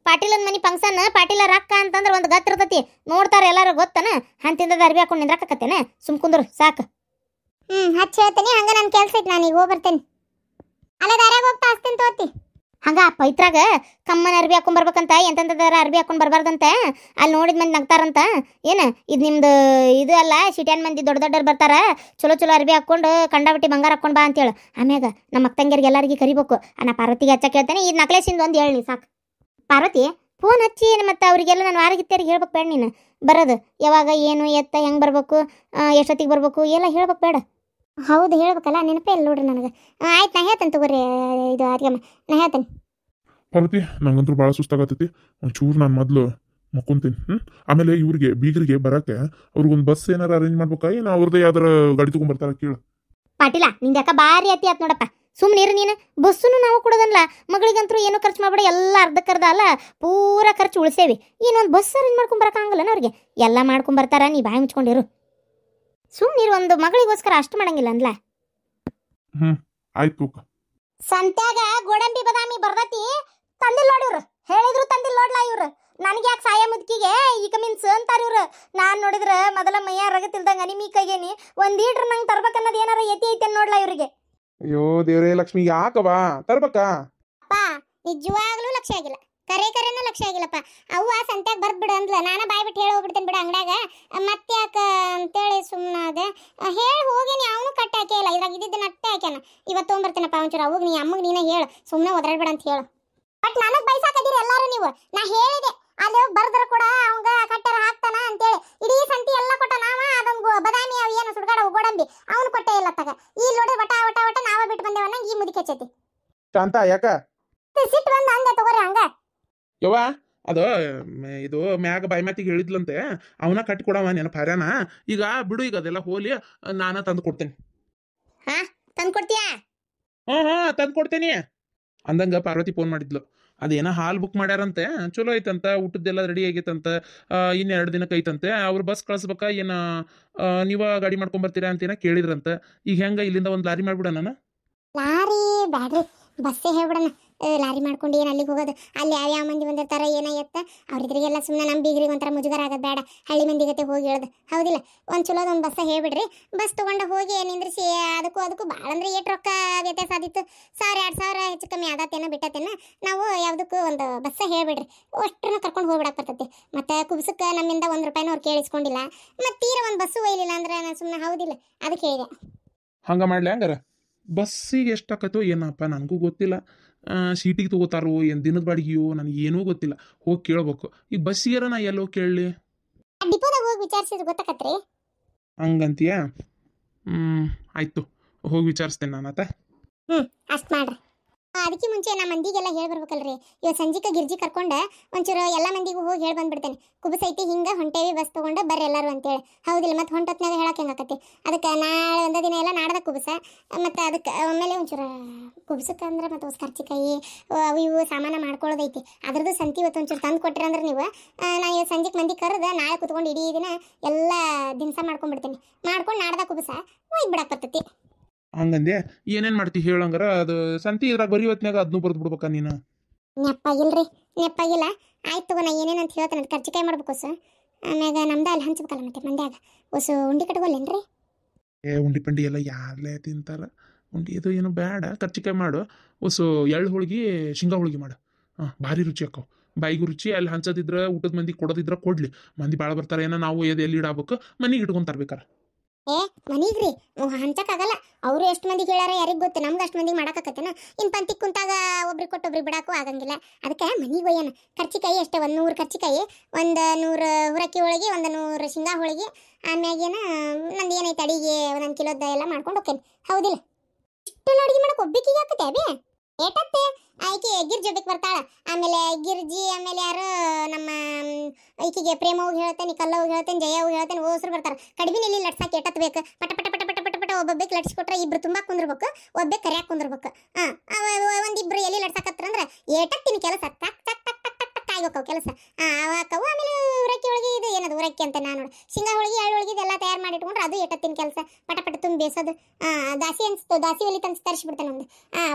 [SPEAKER 1] ಪಾಟೀಲನ ಮನಿ ಫಂಕ್ಷನ್, ಪಾಟೀಲ ರೊಕ್ಕ ಅಂತಂದ್ರೆ ಒಂದು ಗತ್ ಇರ್ತತಿ. ನೋಡ್ತಾರೆ ಎಲ್ಲಾರು ಗೊತ್ತನ. ಅಂತಿಂದ ಅರ್ಬಿ ಹಾಕೊಂಡು ನಿಂದ್ರಾಕತ್ತೇನೆ. ಸುಮ್ಕುಂದ್ರು ಸಾಕು. ಹಚ್ಚಿ ಹೇಳ್ತೀನಿ. ಹಂಗ ನನ್ನ ಕೆಲಸ ಐತಿ, ನಾನು ಈಗ ಹೋಗಿ ಬರ್ತೇನೆ. ಅಲ್ಲ ದಾರ್ಯಾಗ ಹೋಗ್ತಾ ಹಚ್ತೀನಿ ತೋತಿ. ಹಂಗ ಪೈತ್ರಾಗ ಕಮ್ಮನ ಅರ್ಬಿ ಹಾಕೊಂಡ್ ಬರ್ಬೇಕಂತ, ಎಂತಂತದಾರ ಅರ್ಬಿ ಹಾಕೊಂಡ್ ಬರ್ಬಾರ್ದಂತ. ಅಲ್ಲಿ ನೋಡಿದ ಮಂದಿ ನಗ್ತಾರಂತ. ಏನು ಇದು ನಿಮ್ದು ಇದು ಅಲ್ಲ, ಸಿಟ್ಯಾನ್ ಮಂದಿ ದೊಡ್ಡ ದೊಡ್ಡರು ಬರ್ತಾರ, ಚಲೋ ಚಲೋ ಅರ್ಬಿ ಹಾಕೊಂಡು ಕಂಡಾಬಿಟ್ಟು ಬಂಗಾರ ಹಾಕೊಂಡು ಬಾ ಅಂತೇಳು. ಆಮ್ಯಾಗ ನಮ್ಮ ಅಕ್ಕಂಗಿಯರಿಗೆ ಎಲ್ಲರಿಗೆ ಕರಿಬೇಕು. ನಾ ಪಾರ್ವತಿಗೆ ಹಚ್ಚ ಕೇಳ್ತೇನೆ. ಇದು ನಕ್ಲೇಸಿಂದ ಒಂದು ಹೇಳಿ ಸಾಕು. ಪಾರ್ವತಿ ಫೋನ್ ಹಚ್ಚಿ ಮತ್ತು ಅವರಿಗೆಲ್ಲ ನಾನು ವಾರಗಿತ್ತೇರಿಗೆ ಹೇಳ್ಬೇಕು ಬೇಡ. ನೀನು ಬರೋದು ಯಾವಾಗ, ಏನು, ಎತ್ತ, ಹೆಂಗೆ ಬರ್ಬೇಕು, ಎಷ್ಟೊತ್ತಿಗೆ ಬರ್ಬೇಕು ಎಲ್ಲ ಹೇಳ್ಬೇಕು ಬೇಡ. ಹೌದು ಹೇಳ್ಬೇಕಲ್ಲ, ನೆನಪೇ ಇಲ್ಲ ನೋಡ್ರಿ ನನಗೆ. ಆಯ್ತು, ನಾ ಹೇಳ್ತೇನೆ ತಗೋರಿ. ಇದು ಅರ್ಗಮ್ಮ ನಾ ಹೇಳ್ತೇನೆ.
[SPEAKER 3] ಪಾರ್ವತಿ, ನಂಗಂತೂ ಭಾಳ ಸುಸ್ತಾಗತ್ತೈತಿ. ಒಂಚೂರು ನಾನು ಮೊದಲು ಮಕ್ಕೊಂತೀನಿ. ಆಮೇಲೆ ಇವ್ರಿಗೆ ಬೀಗರಿಗೆ ಬರೋಕ್ಕೆ ಅವ್ರಿಗೊಂದು ಬಸ್ ಏನಾರು ಅರೇಂಜ್ ಮಾಡ್ಬೇಕಾ, ಏನು ಅವ್ರದ್ದೇ ಯಾವ್ದಾರ ಗಾಡಿ ತೊಗೊಂಡ್ಬರ್ತಾರ ಕೇಳು.
[SPEAKER 1] ಪಾಟೀಲ, ನಿಂದ ಯಾಕ ಭಾರಿ ಅತಿ ಆಯ್ತು ನೋಡಪ್ಪ. ಸುಮ್ಮನಿರು ನೀನು. ಬಸ್ಸನ್ನು ನಾವು ಕೊಡೋದಲ್ಲ, ಮಗಳಿಗಂತೂ ಏನೂ ಖರ್ಚು ಮಾಡ್ಬೇಡ. ಎಲ್ಲ ಅರ್ಧಕ್ಕರ್ಧ ಅಲ್ಲ, ಪೂರಾ ಖರ್ಚು ಉಳಿಸೇವಿ. ಇನ್ನೊಂದು ಬಸ್ ಅರೇಂಜ್ ಮಾಡ್ಕೊಂಬರಕ್ಕಾಗಲ್ಲ ಅವ್ರಿಗೆ. ಎಲ್ಲ ಮಾಡ್ಕೊಂಬರ್ತಾರ, ನೀ ಬಾಯಿ ಮುಚ್ಕೊಂಡಿರು. ಸುಮ್ಮನಿರು, ಒಂದು ಮಗಳಿಗೋಸ್ಕರ ಅಷ್ಟು ಮಾಡಂಗಿಲ್ಲ ಅಂದ್ಲ.
[SPEAKER 3] ಆಯ್ತು.
[SPEAKER 1] ಸಂತ್ಯಾಗ ಗೋಡಂಬಿ ಬದಾಮಿ ಬರ್ದತಿ, ತಂದಿಲ್ಲ ನೋಡಿ ಇವ್ರು. ಹೇಳಿದ್ರು ತಂದಿಲ್ಲ ನೋಡ್ಲಾ ಇವ್ರು. ನನಗೆ ಯಾಕೆ ಸಾಯ ಮುದ್ಕಿಗೆ ಈಗ ಮೀನ್ಸ್ ಅಂತಾರ ಇವ್ರು. ನಾನು ನೋಡಿದ್ರ ಮೊದಲ ಮೈಯ ರಗತಿಲ್ದಂಗ ಅನಿಮಿ ಕೈಗೇನಿ ಒಂದ್ ಲೀಟ್ರ್ ನಂಗೆ ತರ್ಬೇಕನ್ನೋದು ಏನಾರ ಎತಿ ಐತೆ ನೋಡ್ಲಾ ಇವ್ರಿಗೆ.
[SPEAKER 2] ಅಯ್ಯೋ ದೇವ್ರೇ ಲಕ್ಷ್ಮಿ, ಯಾಕವಾ ತರ್ಬೇಕಾ?
[SPEAKER 1] ಅಪ್ಪ ನಿಜವಾಗ್ಲೂ ಲಕ್ಷ್ಯ ಆಗಿಲ್ಲ, ಕರೆನೂ ಲಕ್ಷ್ಯ ಆಗಿಲ್ಲಪ್ಪ. ಅವ್ವ ಸಂತ್ಯಾಗ ಬರ್ದ್ಬಿಡು ಅಂದ್ಲ, ನಾನು ಬಾಯ್ ಬಿಟ್ಟು ಹೇಳಿ ಹೋಗ್ಬಿಡ್ತೇನೆ ಬಿಡು ಅಂಗಡ್ಯಾಗ, ಮತ್ತೆ ಯಾಕ ಅಂತೇಳಿ ಸುಮ್ಮನಾದೆ. ಹೇಳಿ ಹೋಗೇನಿ, ಅವನು ಕಟ್ಟ ಹಾಕೇ ಇಲ್ಲ, ಇದ್ರಾಗ ಇದ್ದಿದ್ದನ್ನ ಅಟ್ಟೆ ಹಾಕ್ಯಾನ. ಇವತ್ತು ತೊಗೊಂಬರ್ತೀನಪ್ಪ ಒಂಚೂರು ಅವಾಗ ನೀ ಅಮ್ಮಗೆ ನೀನೇ ಹೇಳು, ಸುಮ್ಮನೆ ಒದರಾಡ್ಬೇಡ ಅಂತ ಹೇಳು. ಬಟ್ ನನಗೆ ಬೈಸಾಕದಿರಿ ಎಲ್ಲಾರು ನೀವು. ನಾ ಹೇಳಿದೆ ಅಲ್ಲಿ ಬರ್ದ್ರ ಕೂಡ ಅವಂಗ ಕಟ್ಟೆರ ಹಾಕ್ತಾನ ಅಂತೇಳಿ, ಇಡೀ ಸಂತಿ ಎಲ್ಲ ಕೊಟ್ಟ. ನಾವ ಅದೊಂದು ಬದಾಮಿ ಅವ ಏನು ಸುಡ್ಗಾಡ ಗೋಡಂಬಿ ಅವನು ಕೊಟ್ಟೆ ಇಲ್ಲ ತಗ. ಈ ನೋಡಿ ವಟ ವಟ ವಟ ನಾವ ಬಿಟ್ಟು ಬಂದೇವನ್ನ ಈ ಮುದಿಕೆ ಹಚ್ಚೈತಿ.
[SPEAKER 2] ಶಾಂತ ಯಾಕ
[SPEAKER 1] ಸಿಟ್ಟು ಬಂದ ಅಂದೆ ತಗೋರಿ ಹಂಗ.
[SPEAKER 2] ಯವ್ವ ಅದು ಇದು ಮ್ಯಾಗ ಬಾಯಿ ಮಾತಿಗೆ ಹೇಳಿದ್ಲಂತೆ, ಅವನ ಕಟ್ಟಿ ಕೊಡವ ನೆನಪಾರ್ಯಾನ. ಈಗ ಬಿಡು, ಈಗ ಅದೆಲ್ಲ ಹೋಲಿ, ನಾನ ತಂದು ಕೊಡ್ತೇನೆ.
[SPEAKER 1] ಹಾ ತಂದು ಕೊಡ್ತೀಯಾ?
[SPEAKER 2] ಹಾ ತಂದು ಕೊಡ್ತೇನಿ ಅಂದಂಗ ಪಾರ್ವತಿ ಫೋನ್ ಮಾಡಿದ್ಲು. ಅದೇನ ಹಾಲ್ ಬುಕ್ ಮಾಡ್ಯಾರಂತೆ, ಚಲೋ ಐತಂತ, ಊಟದ್ದೆಲ್ಲ ರೆಡಿ ಆಗೈತಂತ, ಇನ್ನು 2 ದಿನಕ್ಕೆ ಐತಂತೆ. ಅವ್ರು ಬಸ್ ಕಳಿಸ್ಬೇಕಾ ಏನ ನೀವ ಗಾಡಿ ಮಾಡ್ಕೊಂಡ್ ಬರ್ತೀರಾ ಅಂತೇನ ಕೇಳಿದ್ರಂತ. ಈಗ ಹೆಂಗ ಇಲ್ಲಿಂದ ಒಂದು ಲಾರಿ ಮಾಡ್ಬಿಡ ನಾನು?
[SPEAKER 1] ಲಾರಿ ಬ್ಯಾಡ್ರಿ, ಬಸ್ಸೇ ಹೇಳ್ಬಿಡಣ. ಲಾರಿ ಮಾಡ್ಕೊಂಡು ಏನು ಅಲ್ಲಿಗೆ ಹೋಗೋದು? ಅಲ್ಲಿ ಯಾವ ಮಂದಿ ಬಂದಿರ್ತಾರ ಏನೋ ಎತ್ತ ಅವ್ರಿದ್ರಿಗೆಲ್ಲ ಸುಮ್ಮನೆ ನಮ್ಮ ಬೀಗ್ರಿಗೆ ಒಂಥರ ಮುಜುಗರ ಆಗೋದು ಬೇಡ. ಹಳ್ಳಿ ಮಂದಿಗತೆ ಹೋಗಿ ಹೇಳೋದು ಹೌದಿಲ್ಲ. ಒಂದು ಚಲೋದೊಂದು ಬಸ್ಸ ಹೇಳ್ಬಿಡ್ರಿ, ಬಸ್ ತೊಗೊಂಡು ಹೋಗಿ ನಿಂದ್ರಿಸಿ ಅದಕ್ಕೂ ಭಾಳ ಅಂದ್ರೆ ಏಟ್ ರೊಕ್ಕ ವ್ಯತ್ಯಾಸ ಆದಿತ್ತು. 1000-2000 ಹೆಚ್ಚು ಕಮ್ಮಿ ಆದತ್ತೇನೋ ಬಿಟ್ಟತೇನ. ನಾವು ಯಾವುದಕ್ಕೂ ಒಂದು ಬಸ್ಸ ಹೇಳ್ಬಿಡ್ರಿ, ಅಷ್ಟನ್ನು ಕರ್ಕೊಂಡು ಹೋಗ್ಬಿಡಕ್ಕೆ ಬರ್ತೈತಿ. ಮತ್ತು ಕುಬ್ಸಕ್ಕೆ ನಮ್ಮಿಂದ ₹1 ಅವ್ರು ಕೇಳಿಸ್ಕೊಂಡಿಲ್ಲ, ಮತ್ತು ತೀರ ಒಂದು ಬಸ್ಸು ಒಯ್ಲಿಲ್ಲ ಅಂದ್ರೆ ನಾನು ಸುಮ್ಮನೆ ಹೌದಿಲ್ಲ, ಅದಕ್ಕೆ ಹೇಳಿದೆ.
[SPEAKER 2] ಹಂಗ ಮಾಡ್ಲಿ ಹಂಗಾರ? ಬಸ್ಸಿಗೆ ಎಷ್ಟಾಕತ್ತೋ ಏನಪ್ಪ ನನಗೂ ಗೊತ್ತಿಲ್ಲ. ಸೀಟಿಗೆ ತಗೋತಾರೋ ಏನು ದಿನದ ಬಾಡಿಗೆಯೋ ನನಗೇನೂ ಗೊತ್ತಿಲ್ಲ. ಹೋಗಿ ಕೇಳ್ಬೇಕು. ಈ ಬಸ್ಸಿಗೆರ ನಾ ಎಲ್ಲೋ ಕೇಳಲಿ?
[SPEAKER 1] ಡಿಪೋದಾಗ ಹೋಗಿ ವಿಚಾರಿಸಿದ್ರೆ ಗೊತ್ತಾಕತ್ರಿ.
[SPEAKER 2] ಹಂಗಂತೀಯ? ಆಯ್ತು, ಹೋಗಿ ವಿಚಾರಿಸ್ತೇನೆ ನಾನು ಆತ.
[SPEAKER 1] ಅಷ್ಟು ಮಾಡ್ರಿ. ಅದಕ್ಕೆ ಮುಂಚೆ ನಮ್ಮ ಮಂದಿಗೆಲ್ಲ ಹೇಳಿ ಬರ್ಬೇಕಲ್ರಿ. ಇವತ್ತು ಸಂಜಿಕ ಗಿರ್ಜಿ ಕರ್ಕೊಂಡು ಒಂಚೂರು ಎಲ್ಲ ಮಂದಿಗೂ ಹೋಗಿ ಹೇಳಿ ಬಂದ್ಬಿಡ್ತೇನೆ, ಕುಬಸೈತಿ ಹಿಂಗೆ ಹೊಂಟೇವಿ, ಬಸ್ ತೊಗೊಂಡು ಬರ್ರಿ ಎಲ್ಲರೂ ಅಂತೇಳಿ. ಹೌದಿಲ್ಲ, ಮತ್ತು ಹೊಂಟೊತ್ನಾಗ ಹೇಳಕ್ಕೆ ಹೆಂಗಾಕತಿ. ಅದಕ್ಕೆ ನಾಳೆ ಒಂದು ದಿನ ಎಲ್ಲ ನಾಡ್ದ ಕುಬಸ, ಮತ್ತು ಅದಕ್ಕೆ ಆಮೇಲೆ ಒಂಚೂರು ಕುಬ್ಸಕ್ಕೆ ಅಂದ್ರೆ ಮತ್ತು ಖರ್ಚಿಕಾಯಿ ಅವು ಇವು ಸಾಮಾನು ಮಾಡ್ಕೊಳ್ಳೋದೈತಿ. ಅದ್ರದ್ದು ಸಂತಿ ಇವತ್ತು ಒಂಚೂರು ತಂದು ಕೊಟ್ಟಿರಿ ಅಂದ್ರೆ ನೀವು, ನಾನು ಇವತ್ತು ಸಂಜೆಗೆ ಮಂದಿ ಕರೆದು ನಾಳೆ ಕುತ್ಕೊಂಡು ಇಡೀ ದಿನ ಎಲ್ಲ ದಿನಸ ಮಾಡ್ಕೊಂಡ್ಬಿಡ್ತೀನಿ. ಮಾಡ್ಕೊಂಡು ನಾಡ್ದ ಕುಬಸ ಒಯ್ದು ಬಿಡಕ್ಕೆ ಬರ್ತೈತಿ.
[SPEAKER 2] ಹಂಗಂದೆ ಏನೇನು ಮಾಡ್ತಿ ಹೇಳಂಗಾರ? ಅದು ಸಂತಿ ಇದ್ರಾಗ ಬರೀ ಹೊತ್ನಾಗ ಅದನ್ನೂ ಬರ್ದು ಬಿಡ್ಬೇಕಾ ನೀನು?
[SPEAKER 1] ನೆಪ್ಪಾಗಿಲ್ರಿ, ನೆಪ್ಪಾಗಿಲ್ಲ. ಆಯ್ತು ತಗೋ, ನಾ ಏನೇನು ಅಂತ ಹೇಳ್ತೇನೆ. ಅದು ಖರ್ಚಿಕಾಯಿ ಮಾಡ್ಬೇಕು ಹೊಸ, ಆಮ್ಯಾಗ ನಮ್ದು ಅಲ್ಲಿ ಹಂಚ್ಬೇಕಲ್ಲ ಮತ್ತೆ ಮಂದ್ಯಾಗ. ಹೊಸ ಉಂಡಿ ಕಟ್ಕೊಲ್ಲೇನ್ರಿ?
[SPEAKER 2] ಉಂಡಿ ಪಂಡಿ ಎಲ್ಲ ಯಾರಲೇ ತಿಂತಾರ. ಉಂಡಿ ಇದು ಏನು ಬೇಡ, ಖರ್ಚಿಕಾಯಿ ಮಾಡು. ಹೊಸ ಎಳ್ಳು ಹೋಳಿಗೆ, ಶೇಂಗಾ ಹೋಳಿಗೆ ಮಾಡು. ಭಾರಿ ರುಚಿ ಹಾಕವು, ಬಾಯಿಗೂ ರುಚಿ. ಅಲ್ಲಿ ಹಂಚೋದಿದ್ರೆ ಊಟದ ಮಂದಿ ಕೊಡೋದಿದ್ರೆ ಕೊಡ್ಲಿ. ಮಂದಿ ಭಾಳ ಬರ್ತಾರೆ ಏನೋ, ನಾವು ಎಲ್ಲಿ ಇಡಾಬೇಕು, ಮನೆಗೆ ಇಟ್ಕೊಂಡು ತರ್ಬೇಕಾರ.
[SPEAKER 1] ಮನೀಗ್ರಿ ಹಂಚಕ್ಕಾಗಲ್ಲ. ಅವರು ಎಷ್ಟು ಮಂದಿಗೆ ಹೇಳ್ಯಾರ ಯಾರಿಗೆ ಗೊತ್ತು, ನಮ್ಗೆ ಅಷ್ಟು ಮಂದಿಗೆ ಮಾಡಾಕತ್ತೇನ. ಇನ್ನು ಪಂತಿಗೆ ಕುಂತಾಗ ಒಬ್ರಿಗೆ ಕೊಟ್ಟು ಒಬ್ರಿಗೆ ಬಿಡಾಕು ಆಗಂಗಿಲ್ಲ. ಅದಕ್ಕೆ ಮನೆಗೆ ಒಯ್ಯನ. ಖರ್ಚಿಕಾಯಿ ಅಷ್ಟೇ, 100 ಖರ್ಚಿಕಾಯಿ, 100 ಹುರಕ್ಕಿ ಹೋಳಿಗೆ, 100 ಶೇಂಗಾ ಹೋಳಿಗೆ. ಆಮ್ಯಾಗೇನ ನಂದು ಏನೈತೆ ಅಡಿಗೆ 1 ಕಿಲೋದ ಎಲ್ಲ ಮಾಡ್ಕೊಂಡು ಹೋಗ್ತೇನೆ. ಹೌದಿಲ್ಲ? ಇಷ್ಟೆಲ್ಲ ಅಡಿಗೆ ಮಾಡಕ್ಕೆ ಒಬ್ಬಿಕಿಗೆ ಹಾಕತ್ತೆ ಅಬೇ ಏಟತ್ತೆ. ಆಯ್ಕೆ ಗಿರ್ಜಿ ಒಬ್ಬಕ್ಕೆ ಬರ್ತಾಳೆ, ಆಮೇಲೆ ಗಿರ್ಜಿ, ಆಮೇಲೆ ಯಾರು ನಮ್ಮ ಈಕಿಗೆ ಪ್ರೇಮ ಹೋಗಿ ಹೇಳ್ತೇನೆ, ಕಲ್ಲ ಹೋಗಿ ಹೇಳ್ತೇನೆ, ಜಯ ಹೋಗಿ ಹೇಳ್ತೇನೆ, ಓಸರು ಬರ್ತಾರೆ. ಕಡಿಮೆ ಇಲ್ಲಿ ಲಟ್ಸಾಕಿ ಎಟ್ಟತ್ ಬೇಕು. ಪಟ ಪಟ ಪಟ ಪಟ ಪಟ ಪಟ ಒಬ್ಬೊಬ್ಬಕ್ಕೆ ಲಟ್ಸ್ಕೊಟ್ರೆ ಇಬ್ರು ತುಂಬಾ ಕುಂದಿರ್ಬೇಕು, ಒಬ್ಬಕ್ಕೆ ಕರಿಯಾಕೆ ಕುಂದಿರ್ಬೇಕು. ಒಂದಿಬ್ರು ಎಲ್ಲಿ ಲಟ್ಸಾಕತ್ರಂದ್ರೆ ಏಟತ್ತಿನ ಕೆಲಸ ಟಕ್ ಟಕ್ ಟಕ್ ಟಕ್ ಟಕ್ ಟಕ್ ಆಗ್ಬೇಕವು ಕೆಲಸ. ಅವಾಕವು ಆಮೇಲೆ ಉರಕ್ಕಿ ಒಳಗೆ ಇದು ಏನದು ಉರಕ್ಕಿ ಅಂತ ನಾನು ನೋಡಿ, ಶೇಂಗಾ ಹೋಳಿಗೆ ಎಳ್ಳು ಹೋಳಿಗೆ ಇದೆಲ್ಲ ತಯಾರು ಮಾಡಿಟ್ಕೊಂಡ್ರೆ ಅದು ಏಟತ್ತಿನ ಕೆಲಸ. ಪಟ ಪಟ ತುಂಬಿ ಬೇಸೋದು. ದಾಸಿ ಅನ್ಸ್ತು, ದಾಸಿ ಒಲಿ ತಂದು ತರಿಸ್ಬಿಡ್ತಾನೆ ಒಂದು.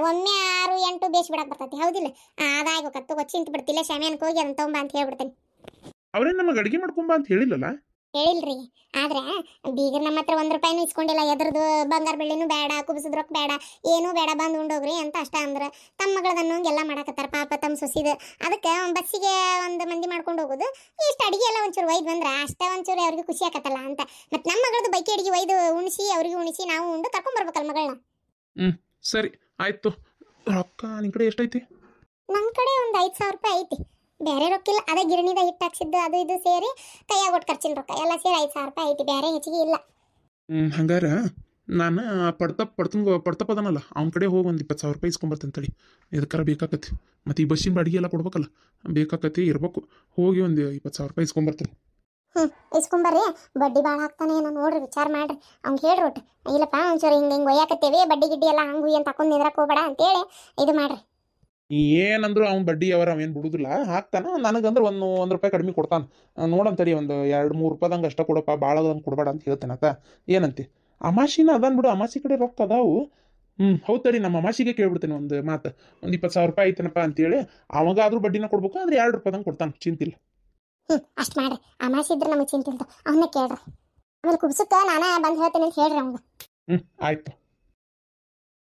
[SPEAKER 1] ಒಮ್ಮೆ 6-8 ಬೇಸ್ ಬಿಡಕ್ಕೆ ಬರ್ತೈತಿ. ಹೌದಿಲ್ಲ? ಅದಾಗಬೇಕತ್ತು ಗೊಚ್ಚಿಂತ ಬಿಡ್ತಿಲ್ಲ, ಶಾಮ್ಯಾನಕ್ಕೆ ಹೋಗಿ ಅದನ್ನ ತೊಗೊಂಬ ಅಂತ ಹೇಳ್ಬಿಡ್ತೇನೆ.
[SPEAKER 2] ಅವ್ರೇನು ನಮಗೆ ಅಡುಗೆ ಮಾಡ್ಕೊಂಬ ಅಂತ ಹೇಳಿಲ್ಲಲ್ಲ?
[SPEAKER 1] ಹೇಳಿಲ್ರಿ. ಆದ್ರೆ ಬೀಗರ್ ನಮ್ಮ ಹತ್ರ ₹1 ಇಸ್ಕೊಂಡಿಲ್ಲ. ಎದ್ರದ್ದು ಬಂಗಾರ ಬೆಳ್ಳಿನೂ ಬೇಡ, ಕುಬಸದ ರೊಕ್ಕ ಬೇಡ, ಏನೂ ಬೇಡ, ಬಂದು ಉಂಡೋಗ್ರಿ ಅಂತ ಅಷ್ಟ ಅಂದ್ರೆ. ತಮ್ಮ ಮಗಳದನ್ನೋಂಗೆ ಎಲ್ಲ ಮಾಡಕತ್ತಾರ ಪಾಪ ತಮ್ಮ ಸೊಸಿದ. ಅದಕ್ಕೆ ಬಸ್ಸಿಗೆ ಒಂದು ಮಂದಿ ಮಾಡ್ಕೊಂಡು ಹೋಗೋದು, ಇಷ್ಟು ಅಡಿಗೆ ಎಲ್ಲ ಒಂಚೂರು ಒಯ್ದು ಬಂದ್ರೆ ಅಷ್ಟೇ ಒಂಚೂರು ಅವ್ರಿಗೆ ಖುಷಿ ಆಕತ್ತಲ್ಲ ಅಂತ. ಮತ್ತು ನಮ್ಮ ಮಗಳದ್ದು ಬೈಕಿ ಅಡಿಗೆ ಒಯ್ದು ಉಣಿಸಿ ಅವ್ರಿಗೆ ಉಣಿಸಿ ನಾವು ಉಂಡು ಕರ್ಕೊಂಬರ್ಬೇಕಲ್ಲ ಮಗಳನ್ನ.
[SPEAKER 2] ಸರಿ ಆಯ್ತು. ರೊಕ್ಕ ನಿನ್ನ ಕಡೆ ಎಷ್ಟೈತಿ?
[SPEAKER 1] ನನ್ನ ಕಡೆ ಒಂದು ₹5,000 ಐತಿ. ಬೇರೆ ರೊಕ್ಕಿಲ್ಲ, ಅದೇ ಗಿರಣಿದ ಹಿಟ್ಟು ಹಾಕ್ಸಿದ್ದು ಅದು ಇದು ಸೇರಿ ಕೈಯಾಗ ಒಟ್ಟು ಖರ್ಚಿನ ರೊಕ್ಕ ಎಲ್ಲ ಸೇರಿ ₹5,000 ಐತಿ. ಬೇರೆ ಹೆಚ್ಚಿಗೆ ಇಲ್ಲ.
[SPEAKER 2] ಹಂಗಾರ ನಾನು ಪಡ್ತಪ್ಪದನಲ್ಲ ಅವನ ಕಡೆ ಹೋಗಿ ಒಂದು ₹20,000 ಇಸ್ಕೊಂಬರ್ತೇನೆ ತಡಿ. ಇದಕ್ಕಾರ ಬೇಕಾಕತಿ. ಮತ್ತು ಈ ಬಸ್ಸಿನ ಬಾಡಿಗೆ ಎಲ್ಲ ಕೊಡ್ಬೇಕಲ್ಲ, ಬೇಕಾಕತಿ ಇರ್ಬೇಕು. ಹೋಗಿ ಒಂದು ₹20,000 ಇಸ್ಕೊಂಬರ್ತೇನೆ.
[SPEAKER 1] ಇಸ್ಕೊಂಬರ್ರಿ. ಬಡ್ಡಿ ಭಾಳ ಹಾಕ್ತಾನೆ ಏನೋ ನೋಡ್ರಿ, ವಿಚಾರ ಮಾಡ್ರಿ. ಅವ್ನಿಗೆ ಹೇಳ್ರಿ ಒಟ್ಟು, ಇಲ್ಲಪ್ಪ ಒಂಚೂರು ಹಿಂಗೆ ಒಯ್ಯಾಕತ್ತೇವಿ, ಬಡ್ಡಿ ಗಿಡ್ಡಿ ಎಲ್ಲ ಹಂಗೆ ಏನು ತಕೊಂಡು ನಿದ್ರಕ್ಕೆ ಹೋಗ್ಬೇಡ ಅಂತೇಳಿ ಇದು ಮಾಡ್ರಿ.
[SPEAKER 2] ಏನಂದ್ರು ಅವ್ನು ಬಡ್ಡಿ ಅವರ ಅವೇನು ಬಿಡುದಿಲ್ಲ, ಹಾಕ್ತಾನ. ನನಗಂದ್ರೆ ₹1 ಕಡಿಮೆ ಕೊಡ್ತಾನೆ. ನೋಡಂತಡಿ, ಒಂದು ₹2-3 ಅಷ್ಟ ಕೊಡಪ್ಪ, ಭಾಳ ಅದಂಗೆ ಕೊಡಬೇಡ ಅಂತ ಹೇಳ್ತೇನೆ ಆತ. ಏನಂತಿ? ಅಮಾಸಿನ ಅದನ್ ಬಿಡು, ಅಮಾಸಿ ಕಡೆ ರೊಕ್ಕ ಅದಾವು. ಹೌದು ತಡಿ, ನಮ್ಮ ಅಮಾಸಿಗೆ ಕೇಳ್ಬಿಡ್ತೇನೆ ಒಂದು ಮಾತು. ಒಂದು ₹20,000 ಐತನಪ್ಪ ಅಂತೇಳಿ. ಅವಾಗಾದ್ರೂ ಬಡ್ಡಿನ ಕೊಡ್ಬೇಕು, ಅಂದ್ರೆ ₹2 ಕೊಡ್ತಾನೆ, ಚಿಂತಿಲ್ಲ.
[SPEAKER 1] ಅಷ್ಟು ಮಾಡ್ರಿ. ಅಮಾಸಿ ಇದ್ರೆ ನಮಗೆ ಚಿಂತೆ ಇಲ್ತಾವ, ಅವನ್ನ ಕೇಳ್ರಿ. ಆಮೇಲೆ ಕುಬ್ಸಕ್ಕೆ ನಾನೇ ಬಂದು ಹೇಳ್ತೀನಿ ಅಂತ ಹೇಳ್ರಿ ಅವಂಗ.
[SPEAKER 2] ಆಯ್ತು.